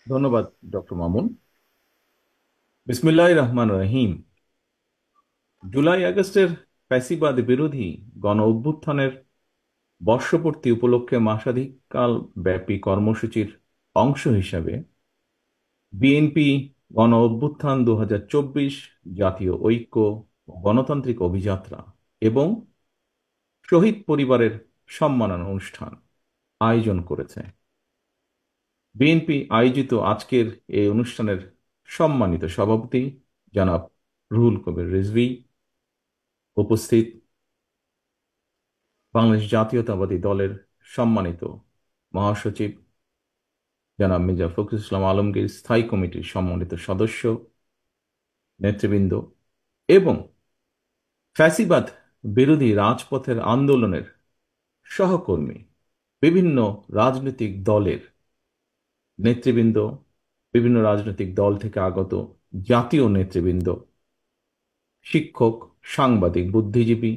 ধন্যবাদ ডক্টর মামুন। বিসমিল্লাহির রহমান রহিম। জুলাই আগস্টের ফ্যাসিবাদ বিরোধী গণ অভ্যুত্থানের বর্ষপূর্তি উপলক্ষে মাসাধিককাল ব্যাপী কর্মসূচির অংশ হিসাবে বিএনপি গণ অভ্যুত্থান 2024 জাতীয় ঐক্য ও গণতান্ত্রিক অভিযাত্রা এবং শহীদ পরিবারের সম্মাননা অনুষ্ঠান আয়োজন করেছে। বিএনপি আয়োজিত আজকের এই অনুষ্ঠানের সম্মানিত সভাপতি জনাব রুহুল কবির রিজভী, উপস্থিত বাংলাদেশ জাতীয়তাবাদী দলের সম্মানিত মহাসচিব জনাব মির্জা ফখরুল ইসলাম আলমগীর, স্থায়ী কমিটির সম্মানিত সদস্য নেতৃবৃন্দ এবং ফ্যাসিবাদ বিরোধী রাজপথের আন্দোলনের সহকর্মী, বিভিন্ন রাজনৈতিক দলের নেতৃবৃন্দ, বিভিন্ন রাজনৈতিক দল থেকে আগত জাতীয় নেতৃবৃন্দ, শিক্ষক, সাংবাদিক, বুদ্ধিজীবী,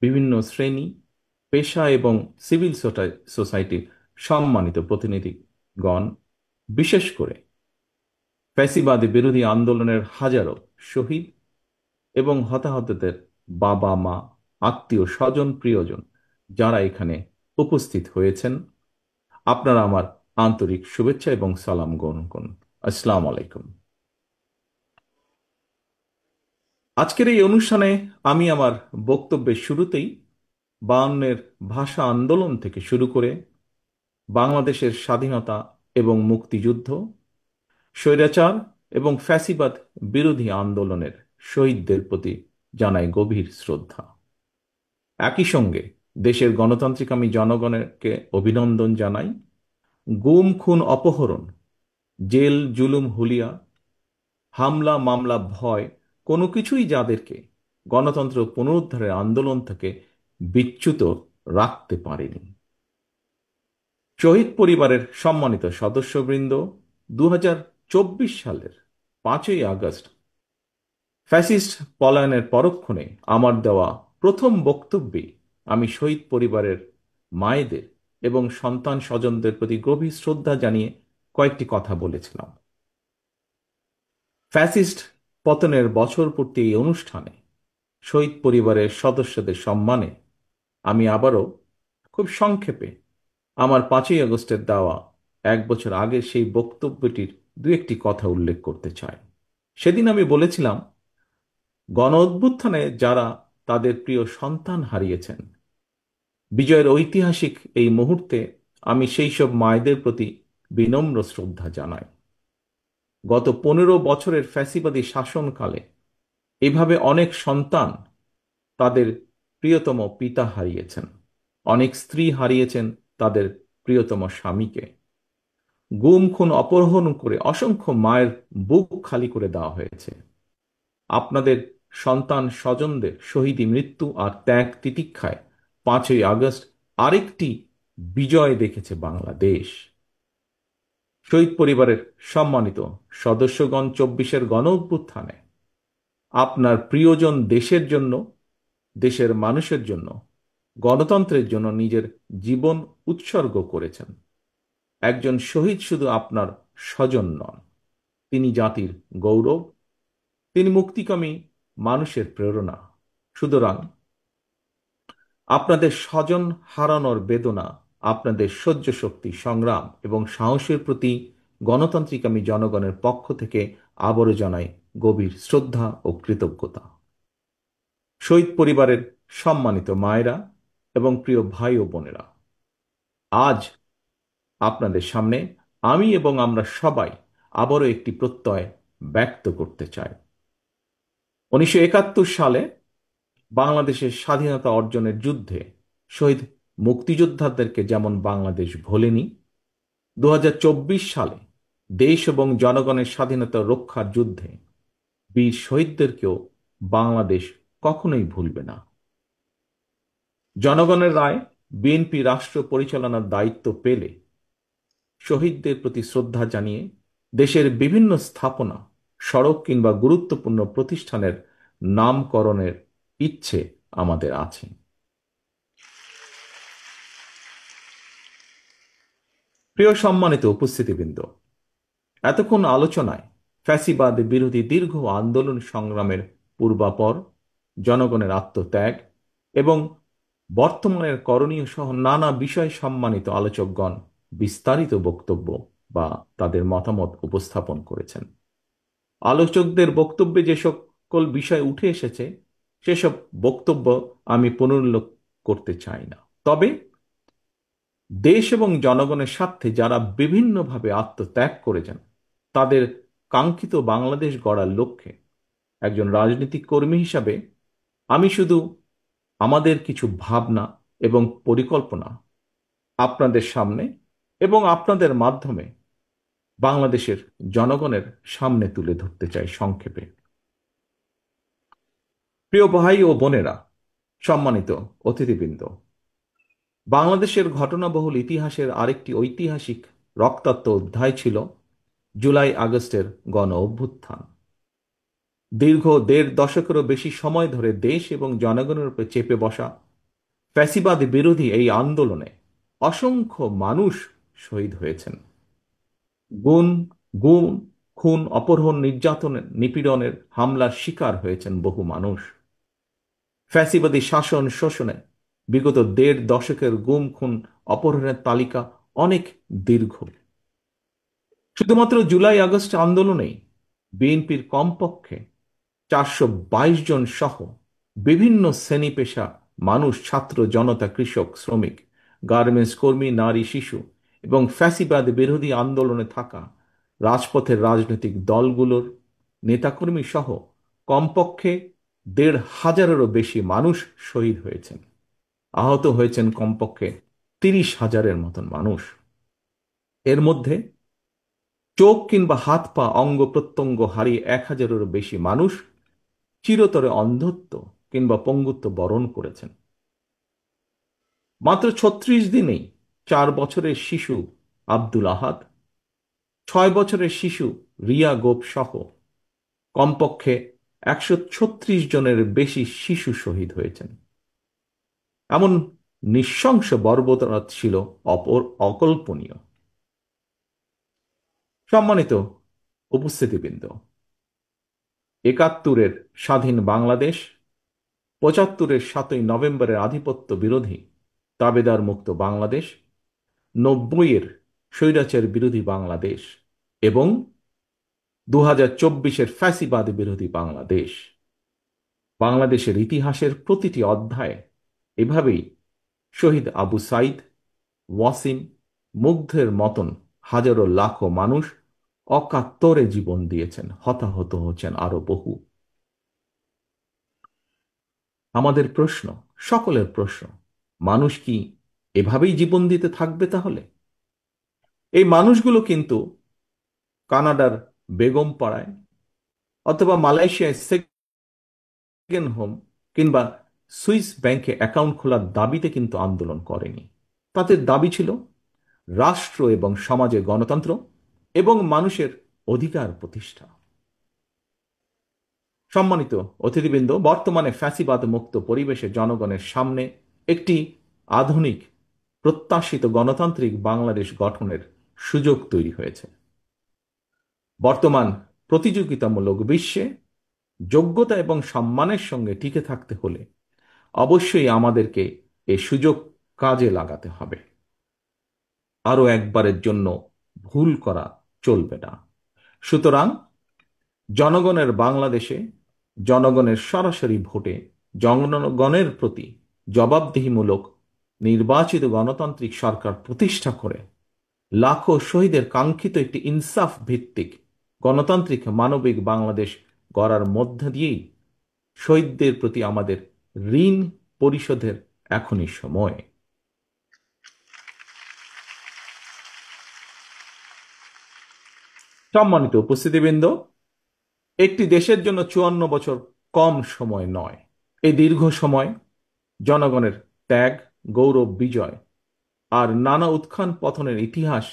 বিভিন্ন শ্রেণী, পেশা এবং সিভিল সোসাইটির সম্মানিত প্রতিনিধিগণ, বিশেষ করে ফ্যাসিবাদী বিরোধী আন্দোলনের হাজারো শহীদ এবং হতাহতদের বাবা মা, আত্মীয় স্বজন, প্রিয়জন যারা এখানে উপস্থিত হয়েছেন, আপনারা আমার আন্তরিক শুভেচ্ছা এবং সালাম গ্রহণ করুন। আসসালামু আলাইকুম। আজকের এই অনুষ্ঠানে আমি আমার বক্তব্যের শুরুতেই 52-এর ভাষা আন্দোলন থেকে শুরু করে বাংলাদেশের স্বাধীনতা এবং মুক্তিযুদ্ধ, স্বৈরাচার এবং ফ্যাসিবাদ বিরোধী আন্দোলনের শহীদদের প্রতি জানাই গভীর শ্রদ্ধা। একই সঙ্গে দেশের গণতান্ত্রিকামী জনগণকে অভিনন্দন জানাই। গুম, খুন, অপহরণ, জেল, জুলুম, হুলিয়া, হামলা, মামলা, ভয় কোনো কিছুই যাদেরকে গণতন্ত্র পুনরুদ্ধারের আন্দোলন থেকে বিচ্যুত রাখতে পারেনি। শহীদ পরিবারের সম্মানিত সদস্যবৃন্দ, 2024 সালের 5ই আগস্ট ফ্যাসিস্ট পলায়নের পরক্ষণে আমার দেওয়া প্রথম বক্তব্যে আমি শহীদ পরিবারের মায়েদের এবং সন্তান স্বজনদের প্রতি গভীর শ্রদ্ধা জানিয়ে কয়েকটি কথা বলেছিলাম। ফ্যাসিস্ট পতনের বছর পূর্তি এই অনুষ্ঠানে শহীদ পরিবারের সদস্যদের সম্মানে আমি আবারও খুব সংক্ষেপে আমার 5ই আগস্টের দেওয়া 1 বছর আগের সেই বক্তব্যটির দু একটি কথা উল্লেখ করতে চাই। সেদিন আমি বলেছিলাম, গণ অভ্যুত্থানে যারা তাদের প্রিয় সন্তান হারিয়েছেন, বিজয়ের ঐতিহাসিক এই মুহূর্তে আমি সেই সব মায়েদের প্রতি বিনম্র শ্রদ্ধা জানাই। গত 15 বছরের ফ্যাসিবাদী শাসনকালে এভাবে অনেক সন্তান তাদের প্রিয়তম পিতা হারিয়েছেন, অনেক স্ত্রী হারিয়েছেন তাদের প্রিয়তম স্বামীকে, গুম, খুন, অপহরণ করে অসংখ্য মায়ের বুক খালি করে দেওয়া হয়েছে। আপনাদের সন্তান স্বজনদের শহীদী মৃত্যু আর ত্যাগ তিতিক্ষায় 5ই আগস্ট আরেকটি বিজয় দেখেছে বাংলাদেশ। শহীদ পরিবারের সম্মানিত সদস্যগণ, 24-এর গণ অভ্যুত্থানে আপনার প্রিয়জন দেশের জন্য, দেশের মানুষের জন্য, গণতন্ত্রের জন্য নিজের জীবন উৎসর্গ করেছেন। একজন শহীদ শুধু আপনার স্বজন নন, তিনি জাতির গৌরব, তিনি মুক্তিকামী মানুষের প্রেরণা। সুতরাং আপনাদের স্বজন হারানোর বেদনা, আপনাদের সহ্য শক্তি, সংগ্রাম এবং সাহসের প্রতি গণতান্ত্রিকামী জনগণের পক্ষ থেকে আবারও জানাই গভীর শ্রদ্ধা ও কৃতজ্ঞতা। শহীদ পরিবারের সম্মানিত মায়েরা এবং প্রিয় ভাই ও বোনেরা, আজ আপনাদের সামনে আমি এবং আমরা সবাই আবারও একটি প্রত্যয় ব্যক্ত করতে চাই। 1971 সালে বাংলাদেশের স্বাধীনতা অর্জনের যুদ্ধে শহীদ মুক্তিযোদ্ধাদেরকে যেমন বাংলাদেশ ভোলেনি, 2024 সালে দেশ এবং জনগণের স্বাধীনতা রক্ষার যুদ্ধে বীর শহীদদেরকেও বাংলাদেশ কখনোই ভুলবে না। জনগণের রায় বিএনপি রাষ্ট্র পরিচালনার দায়িত্ব পেলে শহীদদের প্রতি শ্রদ্ধা জানিয়ে দেশের বিভিন্ন স্থাপনা, সড়ক কিংবা গুরুত্বপূর্ণ প্রতিষ্ঠানের নামকরণের ইচ্ছে আমাদের আছে। প্রিয় সম্মানিত উপস্থিতিবৃন্দ, এতক্ষণ আলোচনায় ফ্যাসিবাদ বিরোধী দীর্ঘ আন্দোলন সংগ্রামের পূর্বাপর, জনগণের আত্মত্যাগ এবং বর্তমানের করণীয় সহ নানা বিষয় সম্মানিত আলোচকগণ বিস্তারিত বক্তব্য বা তাদের মতামত উপস্থাপন করেছেন। আলোচকদের বক্তব্যে যে সকল বিষয় উঠে এসেছে সেসব বক্তব্য আমি পুনরুল্লেখ করতে চাই না। তবে দেশ এবং জনগণের স্বার্থে যারা বিভিন্নভাবে আত্মত্যাগ করেছেন, তাদের কাঙ্ক্ষিত বাংলাদেশ গড়ার লক্ষ্যে একজন রাজনৈতিক কর্মী হিসাবে আমি শুধু আমাদের কিছু ভাবনা এবং পরিকল্পনা আপনাদের সামনে এবং আপনাদের মাধ্যমে বাংলাদেশের জনগণের সামনে তুলে ধরতে চাই সংক্ষেপে। প্রিয় ভাই ও বোনেরা, সম্মানিত অতিথিবৃন্দ, বাংলাদেশের ঘটনাবহুল ইতিহাসের আরেকটি ঐতিহাসিক রক্তাক্ত অধ্যায় ছিল জুলাই আগস্টের গণ অভ্যুত্থান। দীর্ঘ দেড় দশকেরও বেশি সময় ধরে দেশ এবং জনগণের উপর চেপে বসা ফ্যাসিবাদ বিরোধী এই আন্দোলনে অসংখ্য মানুষ শহীদ হয়েছেন। গুম, গুম, খুন, অপহরণ, নির্যাতনের, নিপীড়নের হামলার শিকার হয়েছেন বহু মানুষ। ফ্যাসিবাদী শাসন শোষণে বিগত দেড় দশকের গুম, খুন, অপহরণের তালিকা অনেক দীর্ঘ। শুধুমাত্র জুলাই আগস্ট আন্দোলনেই বিএনপির কমপক্ষে 422 জন সহ বিভিন্ন শ্রেণী পেশা মানুষ, ছাত্র জনতা, কৃষক, শ্রমিক, গার্মেন্টস কর্মী, নারী, শিশু এবং ফ্যাসিবাদ বিরোধী আন্দোলনে থাকা রাজপথের রাজনৈতিক দলগুলোর নেতাকর্মী সহ কমপক্ষে 1,500-এরও বেশি মানুষ শহীদ হয়েছেন। আহত হয়েছেন কমপক্ষে 30,000-এর মতন মানুষ। এর মধ্যে চোখ কিংবা হাত পা অঙ্গ প্রত্যঙ্গ হারিয়ে 1,000-এরও বেশি মানুষ চিরতরে অন্ধত্ব কিংবা পঙ্গুত্ব বরণ করেছেন। মাত্র 36 দিনেই 4 বছরের শিশু আব্দুল আহাদ, 6 বছরের শিশু রিয়া গোপ সহ কমপক্ষে 136 জনের বেশি শিশু শহীদ হয়েছেন। এমন নৃশংস বর্বরতা ছিল অকল্পনীয়। সম্মানিত উপস্থিতিবৃন্দ, 71-এর স্বাধীন বাংলাদেশ, 75-এর 7ই নভেম্বরের আধিপত্য বিরোধী তাবেদার মুক্ত বাংলাদেশ, 90-এর স্বৈরাচার বিরোধী বাংলাদেশ এবং 2024-এর ফ্যাসিবাদ বিরোধী বাংলাদেশ। বাংলাদেশের ইতিহাসের প্রতিটি অধ্যায়ে এভাবেই শহীদ আবু সাইদ, ওয়াসিম, মুগ্ধের মতন হাজারো লাখো মানুষ অকাতরে জীবন দিয়েছেন, হতাহত হচ্ছেন আরো বহু। আমাদের প্রশ্ন, সকলের প্রশ্ন, মানুষ কি এভাবেই জীবন দিতে থাকবে তাহলে? এই মানুষগুলো কিন্তু কানাডার বেগম পাড়ায় অথবা মালয়েশিয়ায় সেকেন্ড হোম কিংবা সুইস ব্যাংকে অ্যাকাউন্ট খোলার দাবিতে কিন্তু আন্দোলন করেনি। তাদের দাবি ছিল রাষ্ট্র এবং সমাজে গণতন্ত্র এবং মানুষের অধিকার প্রতিষ্ঠা। সম্মানিত অতিথিবৃন্দ, বর্তমানে ফ্যাসিবাদ মুক্ত পরিবেশে জনগণের সামনে একটি আধুনিক প্রত্যাশিত গণতান্ত্রিক বাংলাদেশ গঠনের সুযোগ তৈরি হয়েছে। বর্তমান প্রতিযোগিতামূলক বিশ্বে যোগ্যতা এবং সম্মানের সঙ্গে টিকে থাকতে হলে অবশ্যই আমাদেরকে এই সুযোগ কাজে লাগাতে হবে। আরো একবারের জন্য ভুল করা চলবে না। সুতরাং জনগণের বাংলাদেশে জনগণের সরাসরি ভোটে জনগণের প্রতি জবাবদিহিমূলক নির্বাচিত গণতান্ত্রিক সরকার প্রতিষ্ঠা করে লাখো শহীদের কাঙ্ক্ষিত একটি ইনসাফ ভিত্তিক গণতান্ত্রিক মানবিক বাংলাদেশ গড়ার মধ্য দিয়েই শহীদদের প্রতি আমাদের ঋণ পরিশোধের এখনই সময়। সম্মানিত উপস্থিতিবৃন্দ, একটি দেশের জন্য 54 বছর কম সময় নয়। এই দীর্ঘ সময় জনগণের ত্যাগ, গৌরব, বিজয় আর নানা উত্থান পতনের ইতিহাস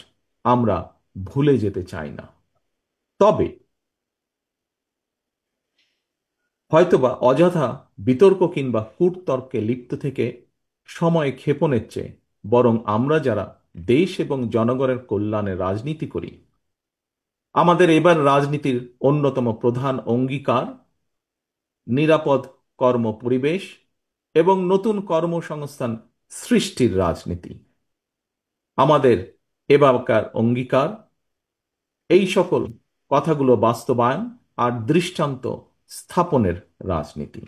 আমরা ভুলে যেতে চাই না। তবে হয়তোবা অযথা বিতর্ক কিংবা কূটতর্কে লিপ্ত থেকে সময় ক্ষেপণের চেয়ে বরং আমরা যারা দেশ এবং জনগণের কল্যাণে রাজনীতি করি আমাদের এবার রাজনীতির অন্যতম প্রধান অঙ্গীকার নিরাপদ কর্ম পরিবেশ এবং নতুন কর্মসংস্থান সৃষ্টির রাজনীতি। আমাদের এবারকার অঙ্গীকার এই সকল কথাগুলো বাস্তবায়ন আর দৃষ্টান্ত স্থাপনের রাজনীতি।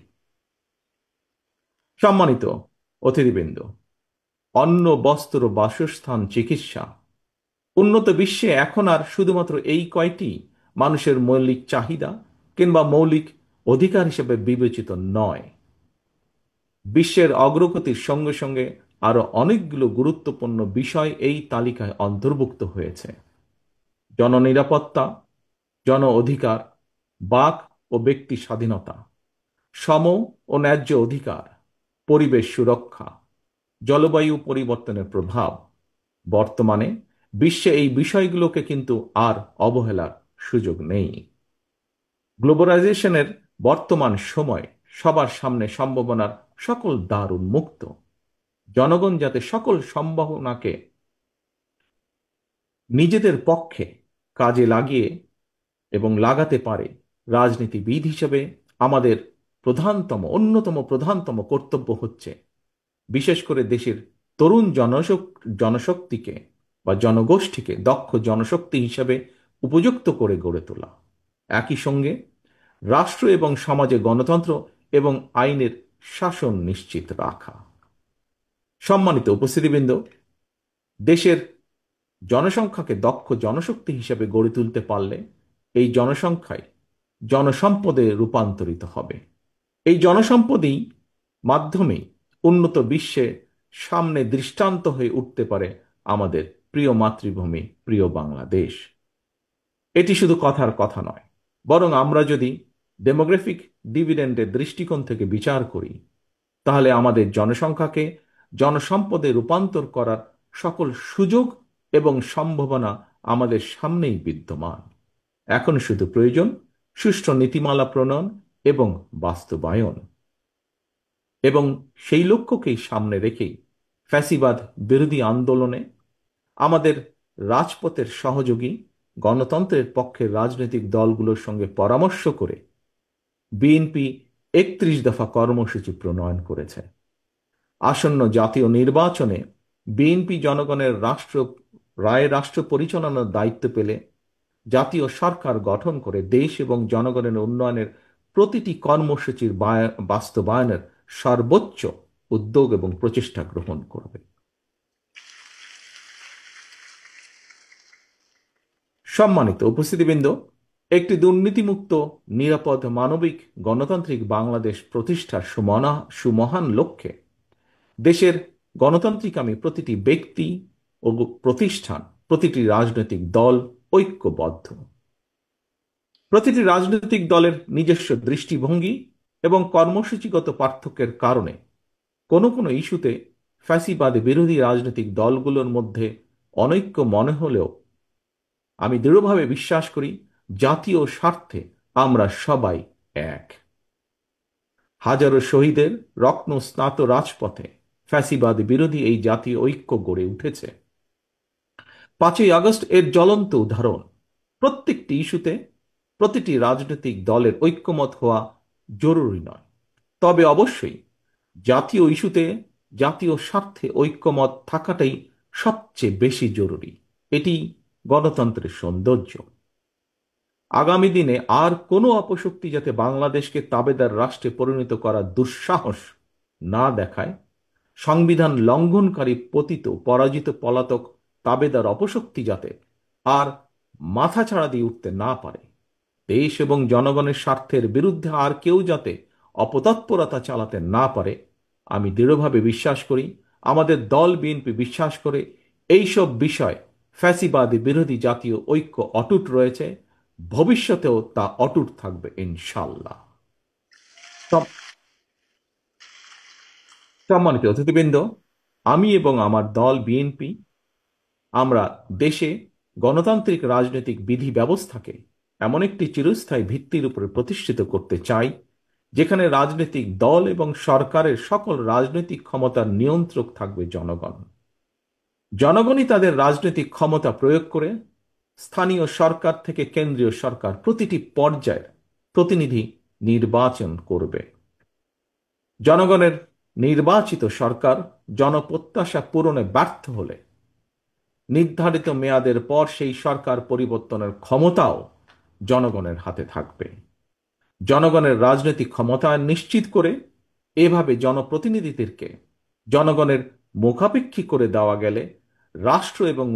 সম্মানিত অতিথিবৃন্দ, অন্ন, বস্ত্র, বাসস্থান, চিকিৎসা, উন্নত বিশ্বে এখন আর শুধুমাত্র এই কয়টি মানুষের মৌলিক চাহিদা কিংবা মৌলিক অধিকার হিসেবে বিবেচিত নয়। বিশ্বের অগ্রগতির সঙ্গে সঙ্গে আরো অনেকগুলো গুরুত্বপূর্ণ বিষয় এই তালিকায় অন্তর্ভুক্ত হয়েছে: জননিরাপত্তা, জন অধিকার, বাক ও ব্যক্তি স্বাধীনতা, সম ও ন্যায্য অধিকার, পরিবেশ সুরক্ষা, জলবায়ু পরিবর্তনের প্রভাব। বর্তমানে বিশ্বে এই বিষয়গুলোকে কিন্তু আর অবহেলার সুযোগ নেই। গ্লোবালাইজেশনের বর্তমান সময় সবার সামনে সম্ভাবনার সকল দ্বার উন্মুক্ত। জনগণ যাতে সকল সম্ভাবনাকে নিজেদের পক্ষে কাজে লাগিয়ে এবং লাগাতে পারে, রাজনীতিবিদ হিসেবে আমাদের অন্যতম প্রধানতম কর্তব্য হচ্ছে বিশেষ করে দেশের তরুণ জনশক্তিকে বা জনগোষ্ঠীকে দক্ষ জনশক্তি হিসেবে উপযুক্ত করে গড়ে তোলা। একই সঙ্গে রাষ্ট্র এবং সমাজে গণতন্ত্র এবং আইনের শাসন নিশ্চিত রাখা। সম্মানিত উপস্থিতিবৃন্দ, দেশের জনসংখ্যাকে দক্ষ জনশক্তি হিসেবে গড়ে তুলতে পারলে এই জনসংখ্যায় জনসম্পদে রূপান্তরিত হবে। এই জনসম্পদই মাধ্যমেই উন্নত বিশ্বে সামনে দৃষ্টান্ত হয়ে উঠতে পারে আমাদের প্রিয় মাতৃভূমি, প্রিয় বাংলাদেশ। এটি শুধু কথার কথা নয়, বরং আমরা যদি ডেমোগ্রাফিক ডিভিডেন্ডের দৃষ্টিকোণ থেকে বিচার করি, তাহলে আমাদের জনসংখ্যাকে জনসম্পদে রূপান্তর করার সকল সুযোগ এবং সম্ভাবনা আমাদের সামনেই বিদ্যমান। এখন শুধু প্রয়োজন সুষ্ঠু নীতিমালা প্রণয়ন এবং বাস্তবায়ন। এবং সেই লক্ষ্যকেই সামনে রেখেই ফ্যাসিবাদ বিরোধী আন্দোলনে আমাদের রাজপথের সহযোগী গণতন্ত্রের পক্ষের রাজনৈতিক দলগুলোর সঙ্গে পরামর্শ করে বিএনপি ৩১ দফা কর্মসূচি প্রণয়ন করেছে। আসন্ন জাতীয় নির্বাচনে বিএনপি জনগণের রাষ্ট্র পরিচালনার দায়িত্ব পেলে জাতীয় সরকার গঠন করে দেশ এবং জনগণের উন্নয়নের প্রতিটি কর্মসূচির বাস্তবায়নের সর্বোচ্চ উদ্যোগ এবং প্রচেষ্টা গ্রহণ করবে। সম্মানিত উপস্থিতিবৃন্দ, একটি দুর্নীতিমুক্ত, নিরাপদ, মানবিক, গণতান্ত্রিক বাংলাদেশ প্রতিষ্ঠার সুমহান লক্ষ্যে দেশের গণতান্ত্রিকামী প্রতিটি ব্যক্তি ও প্রতিষ্ঠান, প্রতিটি রাজনৈতিক দল ঐক্যবদ্ধ। প্রতিটি রাজনৈতিক দলের নিজস্ব দৃষ্টিভঙ্গি এবং কর্মসূচিগত পার্থক্যের কারণে কোনো কোনো ইস্যুতে ফ্যাসিবাদ বিরোধী রাজনৈতিক দলগুলোর মধ্যে অনৈক্য মনে হলেও আমি দৃঢ়ভাবে বিশ্বাস করি জাতীয় স্বার্থে আমরা সবাই এক। হাজারো শহীদের রত্নস্নাত রাজপথে ফ্যাসিবাদ বিরোধী এই জাতীয় ঐক্য গড়ে উঠেছে। ৫ই আগস্ট এর জ্বলন্ত উদাহরণ। প্রত্যেকটি ইস্যুতে প্রতিটি রাজনৈতিক দলের ঐক্যমত হওয়া জরুরি নয়, তবে অবশ্যই জাতীয় ইস্যুতে জাতীয় স্বার্থে ঐক্যমত থাকাটাই সবচেয়ে বেশি জরুরি। এটি গণতন্ত্রের সৌন্দর্য। আগামী দিনে আর কোনো অপশক্তি যাতে বাংলাদেশকে তাবেদার রাষ্ট্রে পরিণত করার দুঃসাহস না দেখায়, সংবিধান লঙ্ঘনকারী পতিত পরাজিত পলাতক তাবেদার অপশক্তি যাতে আর মাথাছাড়া দিয়ে উঠতে না পারে, দেশ এবং জনগণের স্বার্থের বিরুদ্ধে আর কেউ যাতে অপতৎপরতা চালাতে না পারে, আমি দৃঢ়ভাবে বিশ্বাস করি, আমাদের দল বিএনপি বিশ্বাস করে, এইসব বিষয় ফ্যাসিবাদী বিরোধী জাতীয় ঐক্য অটুট রয়েছে, ভবিষ্যতেও তা অটুট থাকবে ইনশাল্লাহ। সম্মানিত অতিথিবৃন্দ, আমি এবং আমার দল বিএনপি আমরা দেশে গণতান্ত্রিক রাজনৈতিক বিধি ব্যবস্থাকে এমন একটি চিরস্থায়ী ভিত্তির উপরে প্রতিষ্ঠিত করতে চাই, যেখানে রাজনৈতিক দল এবং সরকারের সকল রাজনৈতিক ক্ষমতার নিয়ন্ত্রক থাকবে জনগণ। জনগণই তাদের রাজনৈতিক ক্ষমতা প্রয়োগ করে স্থানীয় সরকার থেকে কেন্দ্রীয় সরকার প্রতিটি পর্যায়ের প্রতিনিধি নির্বাচন করবে। জনগণের নির্বাচিত সরকার জনপ্রত্যাশা পূরণে ব্যর্থ হলে নির্ধারিত মেয়াদের পর সেই সরকার পরিবর্তনের ক্ষমতাও জনগণের হাতে থাকবে। জনগণের রাজনৈতিক ক্ষমতায়ন নিশ্চিত করে এভাবে জনপ্রতিনিধিদেরকে জনগণের মুখাপেক্ষী করে দেওয়া গেলে রাষ্ট্র এবং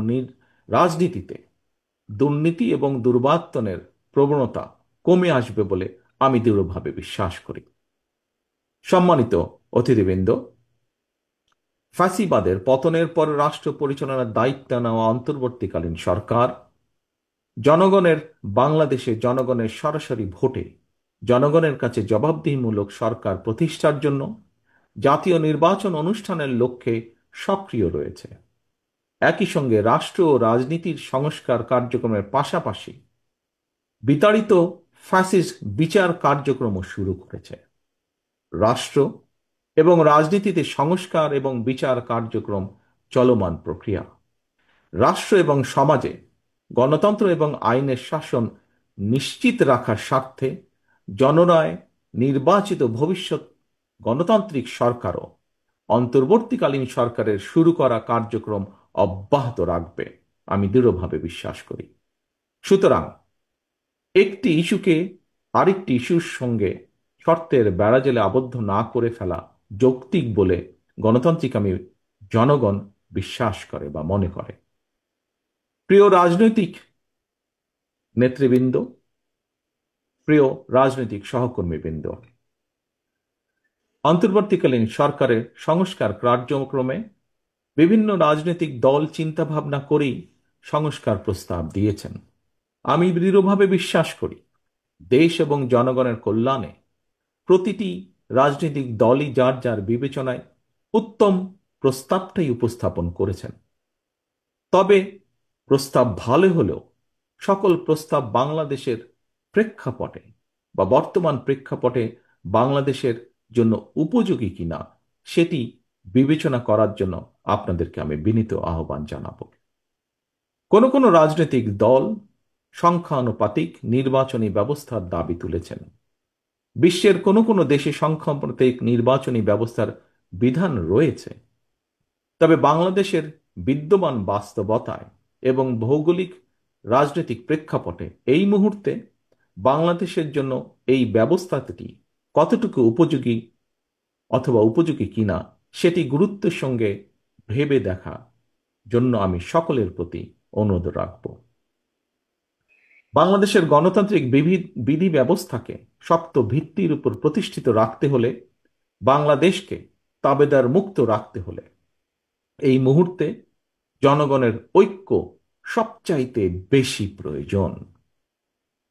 রাজনীতিতে দুর্নীতি এবং দুর্বার্তনের প্রবণতা কমে আসবে বলে আমি দৃঢ়ভাবে বিশ্বাস করি। সম্মানিত অতিথিবৃন্দ, ফ্যাসিবাদের পতনের পর রাষ্ট্র পরিচালনার দায়িত্ব নেওয়া অন্তর্বর্তীকালীন সরকার জনগণের বাংলাদেশে জনগণের সরাসরি ভোটে জনগণের কাছে জবাবদিহিমূলক সরকার প্রতিষ্ঠার জন্য জাতীয় নির্বাচন অনুষ্ঠানের লক্ষ্যে সক্রিয় রয়েছে। একই সঙ্গে রাষ্ট্র ও রাজনীতির সংস্কার কার্যক্রমের পাশাপাশি বিতাড়িত ফ্যাসিস্ট বিচার কার্যক্রমও শুরু করেছে। রাষ্ট্র এবং রাজনীতিতে সংস্কার এবং বিচার কার্যক্রম চলমান প্রক্রিয়া। রাষ্ট্র এবং সমাজে গণতন্ত্র এবং আইনের শাসন নিশ্চিত রাখার স্বার্থে জনরায় নির্বাচিত ভবিষ্যৎ গণতান্ত্রিক সরকারও অন্তর্বর্তীকালীন সরকারের শুরু করা কার্যক্রম অব্যাহত রাখবে আমি দৃঢ়ভাবে বিশ্বাস করি। সুতরাং একটি ইস্যুকে আরেকটি ইস্যুর সঙ্গে শর্তের বেড়াজালে আবদ্ধ না করে ফেলা যৌক্তিক বলে গণতান্ত্রিক আমি জনগণ বিশ্বাস করে বা মনে করে। প্রিয় রাজনৈতিক নেতৃবৃন্দ, প্রিয় রাজনৈতিক সহকর্মীবৃন্দ, অন্তর্বর্তীকালীন সরকারের সংস্কার কার্যক্রমে বিভিন্ন রাজনৈতিক দল চিন্তাভাবনা করেই সংস্কার প্রস্তাব দিয়েছেন। আমি দৃঢ়ভাবে বিশ্বাস করি দেশ এবং জনগণের কল্যাণে প্রতিটি রাজনৈতিক দলই যার যার বিবেচনায় উত্তম প্রস্তাবটাই উপস্থাপন করেছেন। তবে প্রস্তাব ভালো হলেও সকল প্রস্তাব বাংলাদেশের প্রেক্ষাপটে বা বর্তমান প্রেক্ষাপটে বাংলাদেশের জন্য উপযোগী কিনা সেটি বিবেচনা করার জন্য আপনাদেরকে আমি বিনীত আহ্বান জানাব। কোন কোন রাজনৈতিক দল সংখ্যানুপাতিক নির্বাচনী ব্যবস্থার দাবি তুলেছেন। বিশ্বের কোন কোন দেশে সংখ্যানুপাতিক নির্বাচনী ব্যবস্থার বিধান রয়েছে। তবে বাংলাদেশের বিদ্যমান বাস্তবতায় এবং ভৌগোলিক রাজনৈতিক প্রেক্ষাপটে এই মুহূর্তে বাংলাদেশের জন্য এই ব্যবস্থাটি কতটুকু উপযোগী অথবা উপযোগী কিনা সেটি গুরুত্বের সঙ্গে ভেবে দেখা জন্য আমি সকলের প্রতি অনুরোধ রাখব। বাংলাদেশের গণতান্ত্রিক বিধি ব্যবস্থাকে শক্ত ভিত্তির উপর প্রতিষ্ঠিত রাখতে হলে, বাংলাদেশকে তাবেদার মুক্ত রাখতে হলে এই মুহূর্তে জনগণের ঐক্য সবচাইতে বেশি প্রয়োজন।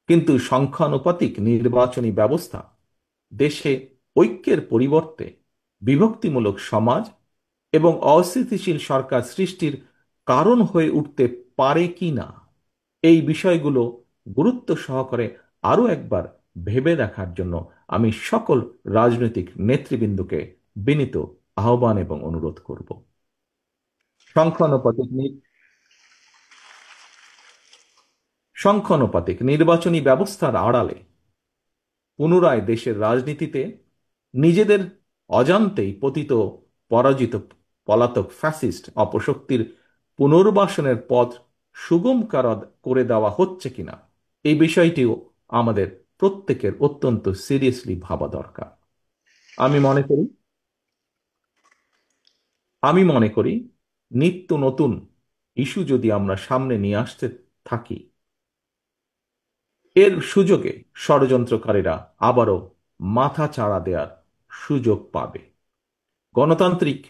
কিন্তু সংখ্যানুপাতিক নির্বাচনী ব্যবস্থা দেশে ঐক্যের পরিবর্তে বিভক্তিমূলক সমাজ এবং অস্থিতিশীল সরকার সৃষ্টির কারণ হয়ে উঠতে পারে কি না, এই বিষয়গুলো গুরুত্ব সহকারে আরও একবার ভেবে দেখার জন্য আমি সকল রাজনৈতিক নেতৃবৃন্দকে বিনীত আহ্বান এবং অনুরোধ করব। সংখ্যানুপাতিক নির্বাচনী ব্যবস্থার আড়ালে পুনরায় দেশের রাজনীতিতে নিজেদের অজান্তেই পতিত পরাজিত পলাতক ফ্যাসিস্ট অপশক্তির পুনর্বাসনের পথ সুগম করে দেওয়া হচ্ছে কিনা এই বিষয়টিও আমাদের প্রত্যেকের অত্যন্ত সিরিয়াসলি ভাবা দরকার। আমি মনে করি আমি মনে করি নিত্য নতুন ইস্যু যদি আমরা সামনে নিয়ে আসতে থাকি, এর সুযোগে ষড়যন্ত্রকারীরা আবারও মাথা চাড়া দেওয়ার সুযোগ পাবে। গণতান্ত্রিক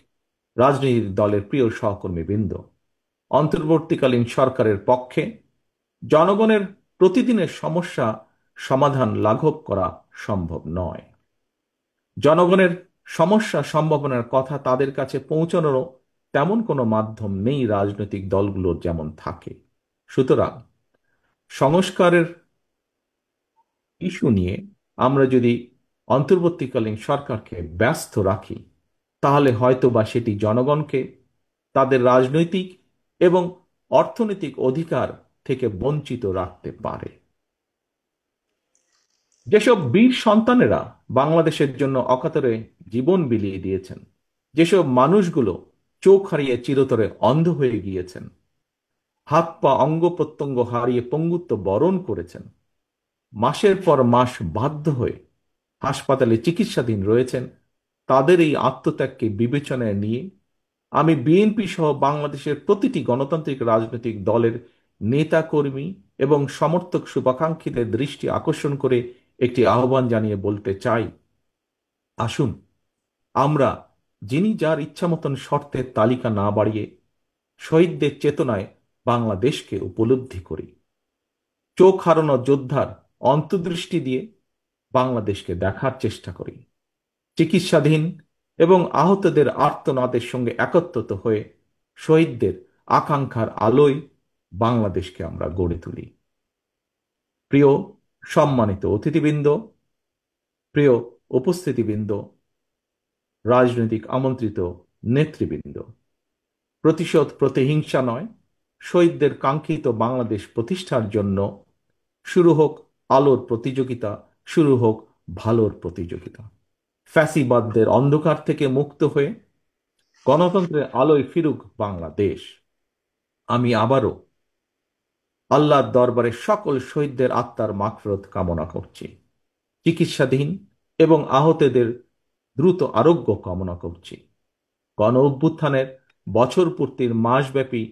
রাজনৈতিক দলের প্রিয় সহকর্মীবৃন্দ, অন্তর্বর্তীকালীন সরকারের পক্ষে জনগণের প্রতিদিনের সমস্যা সমাধান লাঘব করা সম্ভব নয়। জনগণের সমস্যা সম্ভাবনার কথা তাদের কাছে পৌঁছানোরও তেমন কোনো মাধ্যম নেই রাজনৈতিক দলগুলোর যেমন থাকে। সুতরাং সংস্কারের ইস্যু নিয়ে আমরা যদি অন্তর্বর্তীকালীন সরকারকে ব্যস্ত রাখি, তাহলে হয়তো বা সেটি জনগণকে তাদের রাজনৈতিক এবং অর্থনৈতিক অধিকার থেকে বঞ্চিত রাখতে পারে। যেসব বীর সন্তানেরা বাংলাদেশের জন্য অকাতরে জীবন বিলিয়ে দিয়েছেন, যেসব মানুষগুলো চোখ হারিয়ে চিরতরে অন্ধ হয়ে গিয়েছেন, হাত পা অঙ্গ প্রত্যঙ্গ হারিয়ে পঙ্গুত্ব বরণ করেছেন, মাসের পর মাস বাধ্য হয়ে হাসপাতালে চিকিৎসাধীন রয়েছেন, তাদের এই আত্মত্যাগকে বিবেচনায় নিয়ে আমি বিএনপি সহ বাংলাদেশের প্রতিটি গণতান্ত্রিক রাজনৈতিক দলের নেতা কর্মী এবং সমর্থক শুভাকাঙ্ক্ষীদের দৃষ্টি আকর্ষণ করে একটি আহ্বান জানিয়ে বলতে চাই, আসুন আমরা যিনি যার ইচ্ছা মতন শর্তের তালিকা না বাড়িয়ে শহীদদের চেতনায় বাংলাদেশকে উপলব্ধি করি। চোখ হারানো যোদ্ধার অন্তর্দৃষ্টি দিয়ে বাংলাদেশকে দেখার চেষ্টা করি। চিকিৎসাধীন এবং আহতদের আর্তনাদের সঙ্গে একত্রিত হয়ে শহীদদের আকাঙ্ক্ষার আলোয় বাংলাদেশকে আমরা গড়ে তুলি। প্রিয় সম্মানিত অতিথিবৃন্দ, প্রিয় উপস্থিতিবৃন্দ, রাজনৈতিক আমন্ত্রিত নেতৃবৃন্দ, প্রতিশোধ প্রতিহিংসা নয়, শহীদদের কাঙ্ক্ষিত বাংলাদেশ প্রতিষ্ঠার জন্য শুরু হোক আলোর প্রতিযোগিতা, শুরু হোক ভালোর প্রতিযোগিতা। ফ্যাসিবাদদের অন্ধকার থেকে মুক্ত হয়ে গণতন্ত্রের আলোয় ফিরুক বাংলাদেশ। আমি আবারও আল্লাহর দরবারে সকল শহীদদের আত্মার মাগফিরাত কামনা করছি, চিকিৎসাধীন এবং আহতদের দ্রুত আরোগ্য কামনা করছি। গণ অভ্যুত্থানের বছর পূর্তির মাসব্যাপী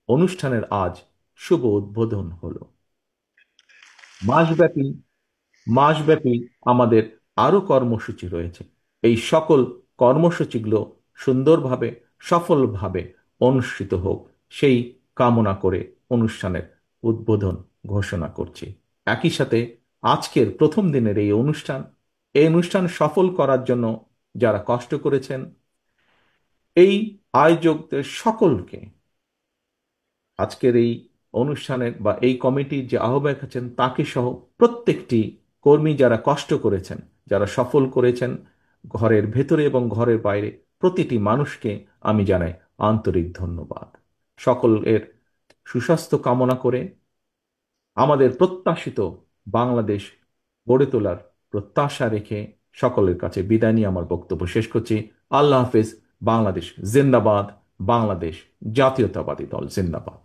অনুষ্ঠানের আজ শুভ উদ্বোধন হলো। মাসব্যাপী মাসব্যাপী আমাদের আরো কর্মসূচি রয়েছে। এই সকল কর্মসূচিগুলো সুন্দরভাবে সফলভাবে অনুষ্ঠিত হোক সেই কামনা করে অনুষ্ঠানের উদ্বোধন ঘোষণা করছি। একই সাথে আজকের প্রথম দিনের এই অনুষ্ঠান সফল করার জন্য যারা কষ্ট করেছেন, এই আয়োজকদের সকলকে, আজকের এই অনুষ্ঠানের বা এই কমিটির যে আহ্বায়ক আছেন তাকে সহ প্রত্যেকটি কর্মী যারা কষ্ট করেছেন, যারা সফল করেছেন, ঘরের ভেতরে এবং ঘরের বাইরে প্রতিটি মানুষকে আমি জানাই আন্তরিক ধন্যবাদ। সকলের সুস্বাস্থ্য কামনা করে আমাদের প্রত্যাশিত বাংলাদেশ গড়ে তোলার প্রত্যাশা রেখে সকলের কাছে বিদায় নিয়ে আমার বক্তব্য শেষ করছি। আল্লাহ হাফেজ। বাংলাদেশ জিন্দাবাদ। বাংলাদেশ জাতীয়তাবাদী দল জিন্দাবাদ।